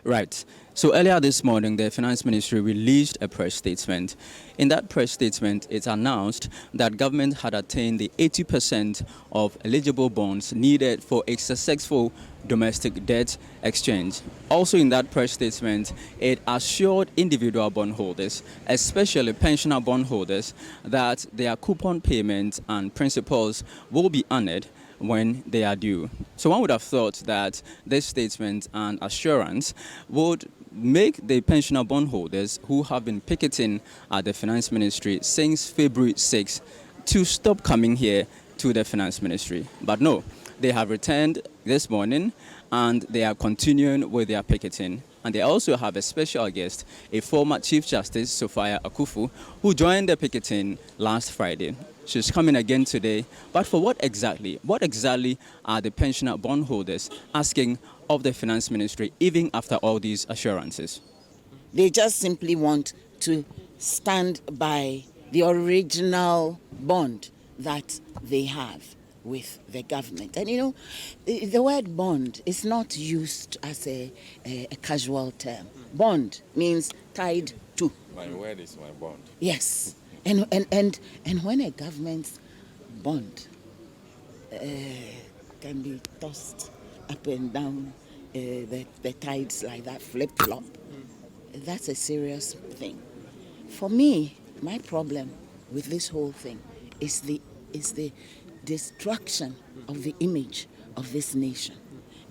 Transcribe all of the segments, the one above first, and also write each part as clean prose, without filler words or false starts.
Right. So earlier this morning, the Finance Ministry released a press statement. In that press statement, it announced that government had attained the 80% of eligible bonds needed for a successful domestic debt exchange. Also in that press statement, it assured individual bondholders, especially pensioner bondholders, that their coupon payments and principals will be honored when they are due. So one would have thought that this statement and assurance would make the pensioner bondholders who have been picketing at the Finance Ministry since February 6 to stop coming here to the Finance Ministry. But no, they have returned this morning and they are continuing with their picketing. And they also have a special guest, a former Chief Justice, Sophia Akuffo, who joined the picketing last Friday. She's coming again today. But for what exactly? What exactly are the pensioner bondholders asking of the Finance Ministry, even after all these assurances? They just simply want to stand by the original bond that they have with the government. And you know, the word bond is not used as a casual term. Bond means tied to. My word is my bond. Yes. And when a government's bond can be tossed up and down the tides like that, flip-flop, that's a serious thing. For me, my problem with this whole thing is the destruction of the image of this nation,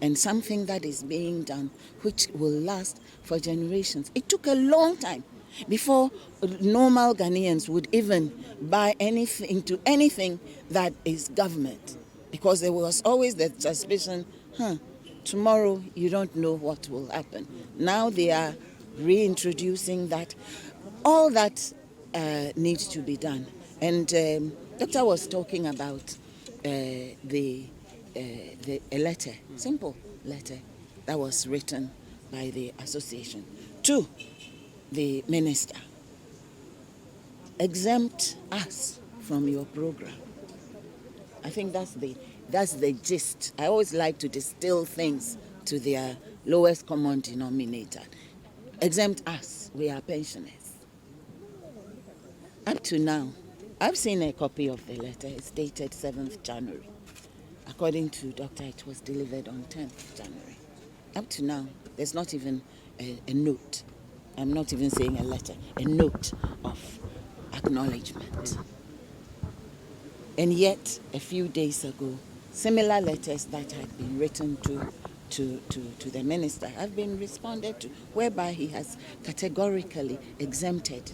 and something that is being done which will last for generations. It took a long time before normal Ghanaians would even buy anything that is government, because there was always the suspicion, tomorrow you don't know what will happen. Now they are reintroducing that. All that needs to be done. And Doctor was talking about a letter, simple letter, that was written by the association to the minister. Exempt us from your program. I think that's the gist. I always like to distill things to their lowest common denominator. Exempt us, we are pensioners. Up to now, I've seen a copy of the letter. It's dated 7th January. According to Doctor, it was delivered on 10th January. Up to now, there's not even a note. I'm not even saying a letter, a note of acknowledgement. And yet, a few days ago, similar letters that had been written to the minister have been responded to, whereby he has categorically exempted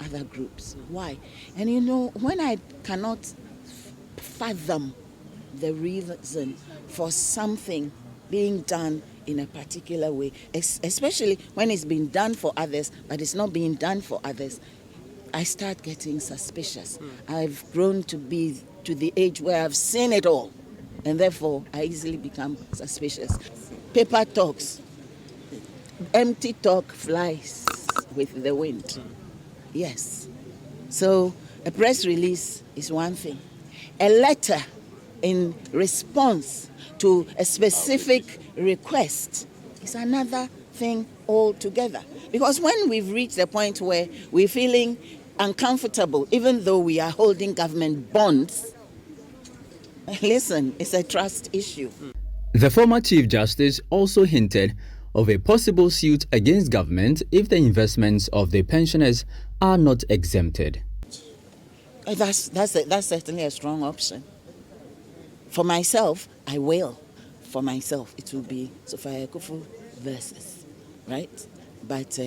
other groups. Why? And you know, when I cannot fathom the reason for something being done in a particular way, especially when it's been done for others, but it's not being done for others, I start getting suspicious. I've grown to be to the age where I've seen it all, and therefore I easily become suspicious. Paper talks, empty talk flies with the wind. Yes. So a press release is one thing. A letter in response to a specific request is another thing altogether. Because when we've reached the point where we're feeling uncomfortable, even though we are holding government bonds, listen, it's a trust issue. The former Chief Justice also hinted of a possible suit against government if the investments of the pensioners are not exempted. That's certainly a strong option. For myself, I will. For myself, it will be Sophia Akuffo versus, right? But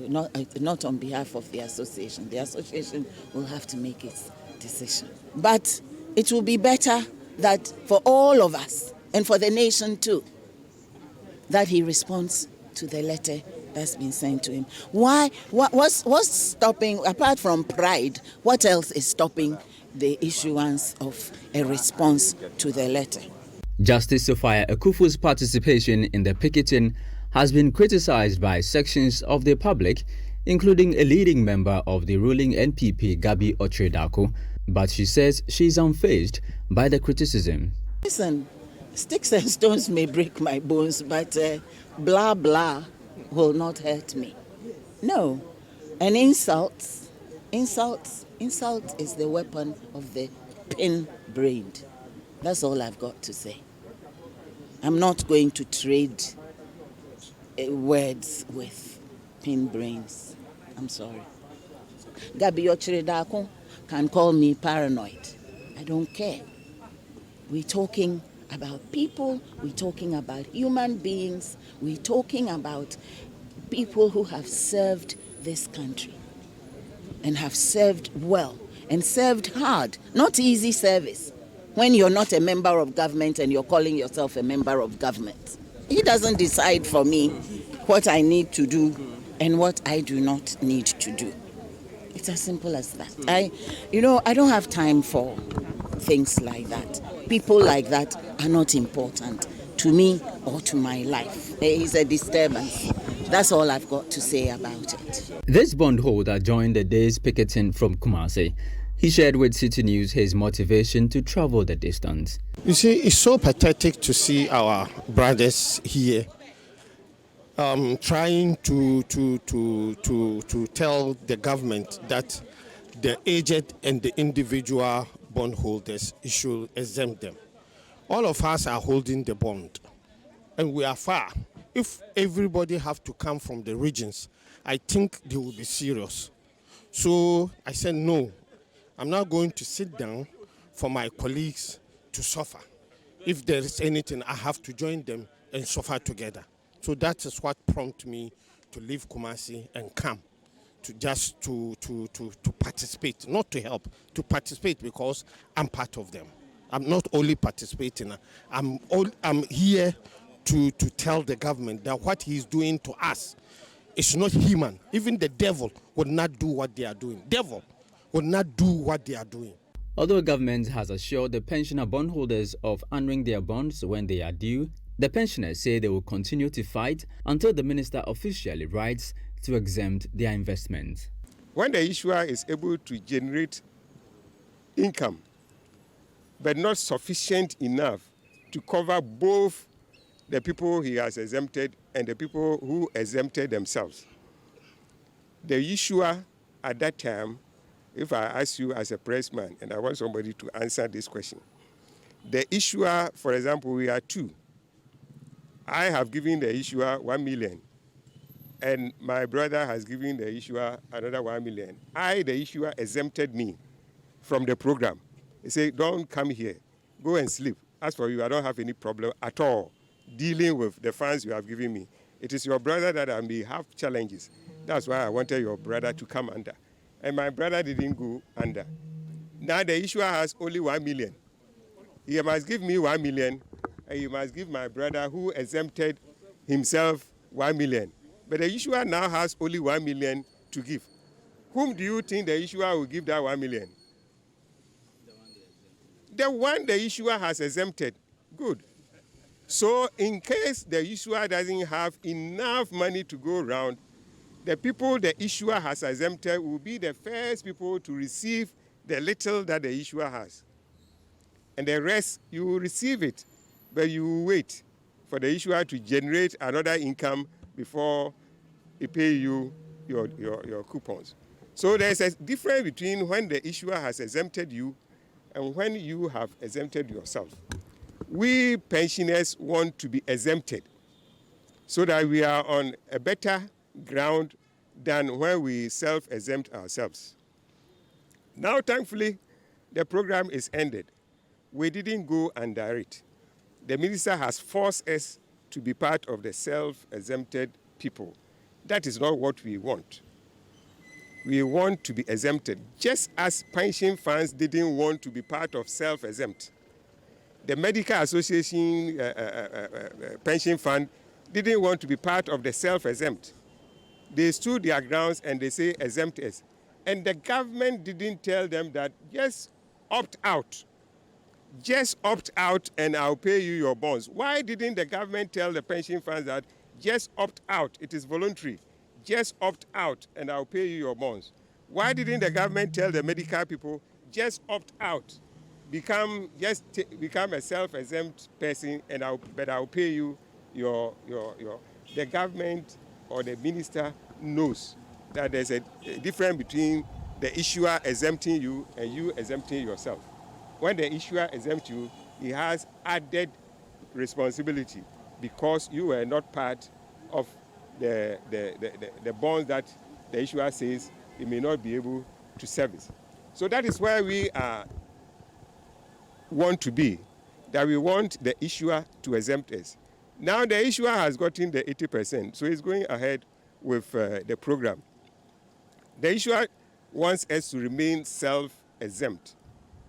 not on behalf of the association. The association will have to make its decision. But it will be better that for all of us, and for the nation too, that he responds to the letter that's been sent to him. Why? What's stopping, apart from pride, what else is stopping the issuance of a response to the letter? Justice Sophia Akuffo's participation in the picketing has been criticized by sections of the public, including a leading member of the ruling NPP, Gabi Otredako, but she says she's unfazed by the criticism. Listen, sticks and stones may break my bones, but blah blah will not hurt me. No. And insult is the weapon of the pin-brained. That's all I've got to say. I'm not going to trade words with pin-brains. I'm sorry. Gabi Ochiredako can call me paranoid. I don't care. We're talking about people, we're talking about human beings, we're talking about people who have served this country and have served well and served hard. Not easy service when you're not a member of government and you're calling yourself a member of government. He doesn't decide for me what I need to do and what I do not need to do. It's as simple as that. I don't have time for things like that. People like that are not important to me or to my life. There is a disturbance. That's all I've got to say about it. This bondholder joined the day's picketing from Kumasi. He shared with Citi News his motivation to travel the distance. You see, it's so pathetic to see our brothers here trying to tell the government that the aged and the individual bondholders should exempt them. All of us are holding the bond, and we are far. If everybody have to come from the regions, I think they will be serious. So I said, no, I'm not going to sit down for my colleagues to suffer. If there is anything, I have to join them and suffer together. So that is what prompted me to leave Kumasi and come to just to participate, not to help, to participate because I'm part of them. I'm not only participating, I'm here to tell the government that what he's doing to us is not human. Even the devil would not do what they are doing. Devil would not do what they are doing. Although government has assured the pensioner bondholders of honoring their bonds when they are due, the pensioners say they will continue to fight until the minister officially writes to exempt their investments. When the issuer is able to generate income, but not sufficient enough to cover both the people he has exempted and the people who exempted themselves, the issuer at that time, if I ask you as a pressman, and I want somebody to answer this question, the issuer, for example, we are two. I have given the issuer 1 million, and my brother has given the issuer another 1 million. The issuer, exempted me from the program. He said, don't come here, go and sleep. As for you, I don't have any problem at all dealing with the funds you have given me. It is your brother that I may have challenges. That's why I wanted your brother to come under. And my brother didn't go under. Now the issuer has only 1 million. He must give me 1 million, and he must give my brother who exempted himself 1 million. But the issuer now has only 1 million to give. Whom do you think the issuer will give that 1 million? The one the issuer has exempted. Good. So in case the issuer doesn't have enough money to go around, the people the issuer has exempted will be the first people to receive the little that the issuer has. And the rest, you will receive it, but you will wait for the issuer to generate another income before he pay you your coupons. So there's a difference between when the issuer has exempted you and when you have exempted yourself. We pensioners want to be exempted so that we are on a better ground than when we self-exempt ourselves. Now, thankfully, the program is ended. We didn't go under it. The minister has forced us to be part of the self-exempted people. That is not what we want. We want to be exempted, just as pension funds didn't want to be part of self-exempt. The Medical Association pension fund didn't want to be part of the self-exempt. They stood their grounds and they say exempt us. And the government didn't tell them that just opt out. Just opt out and I'll pay you your bonds. Why didn't the government tell the pension funds that just opt out, it is voluntary. Just opt out and I'll pay you your bonds? Why didn't the government tell the medical people just opt out? Become a self-exempt person, and I'll pay you your. The government or the minister knows that there's a difference between the issuer exempting you and you exempting yourself. When the issuer exempts you, he has added responsibility because you were not part of the bonds that the issuer says he may not be able to service. So that is where we want to be, that we want the issuer to exempt us. Now the issuer has gotten the 80%, so he's going ahead with the program. The issuer wants us to remain self-exempt.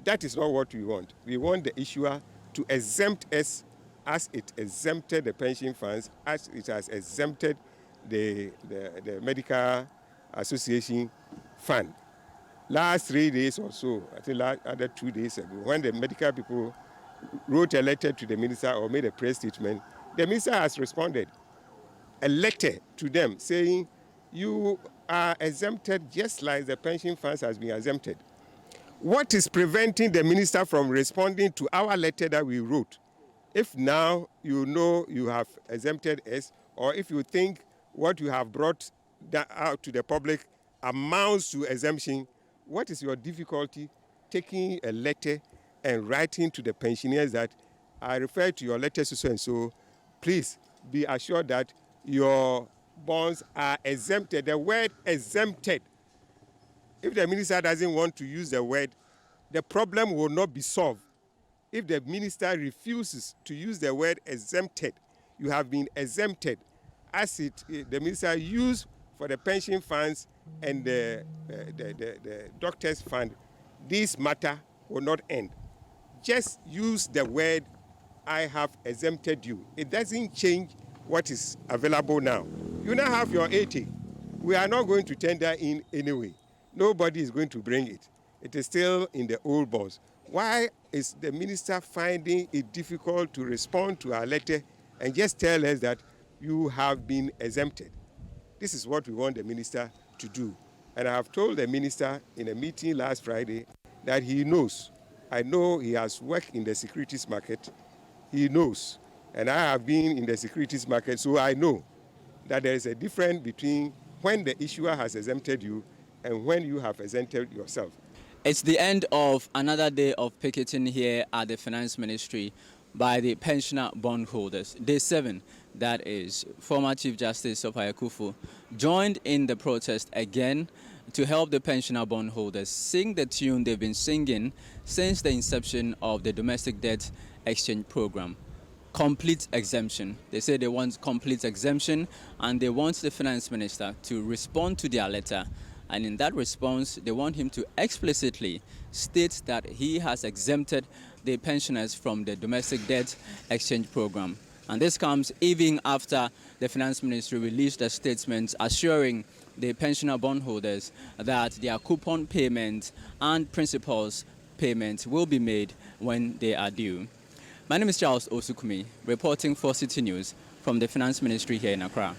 That is not what we want. We want the issuer to exempt us as it exempted the pension funds, as it has exempted the Medical Association Fund. Last 3 days or so, I think other 2 days ago, when the medical people wrote a letter to the minister or made a press statement, the minister has responded. A letter to them saying, you are exempted just like the pension funds has been exempted. What is preventing the minister from responding to our letter that we wrote? If now you know you have exempted us, or if you think what you have brought out to the public amounts to exemption, what is your difficulty taking a letter and writing to the pensioners that I refer to your letter so and so, please be assured that your bonds are exempted. The word exempted, if the minister doesn't want to use the word, the problem will not be solved. If the minister refuses to use the word exempted, you have been exempted, as the minister used for the pension funds and the doctors' fund, this matter will not end. Just use the word, I have exempted you. It doesn't change what is available now. You now have your 80. We are not going to tender in anyway. Nobody is going to bring it. It is still in the old bonds. Why is the minister finding it difficult to respond to our letter and just tell us that you have been exempted? This is what we want the minister to do. And I have told the minister in a meeting last Friday that he knows. I know he has worked in the securities market. He knows. And I have been in the securities market, so I know that there is a difference between when the issuer has exempted you and when you have exempted yourself. It's the end of another day of picketing here at the Finance Ministry by the pensioner bondholders. Day 7, that is. Former Chief Justice Sophia Akuffo joined in the protest again to help the pensioner bondholders sing the tune they've been singing since the inception of the domestic debt exchange program. Complete exemption. They say they want complete exemption, and they want the finance minister to respond to their letter. And in that response, they want him to explicitly state that he has exempted the pensioners from the domestic debt exchange program. And this comes even after the finance ministry released a statement assuring the pensioner bondholders that their coupon payment and principals payment will be made when they are due. My name is Charles Osukumi, reporting for Citi News from the Finance Ministry here in Accra.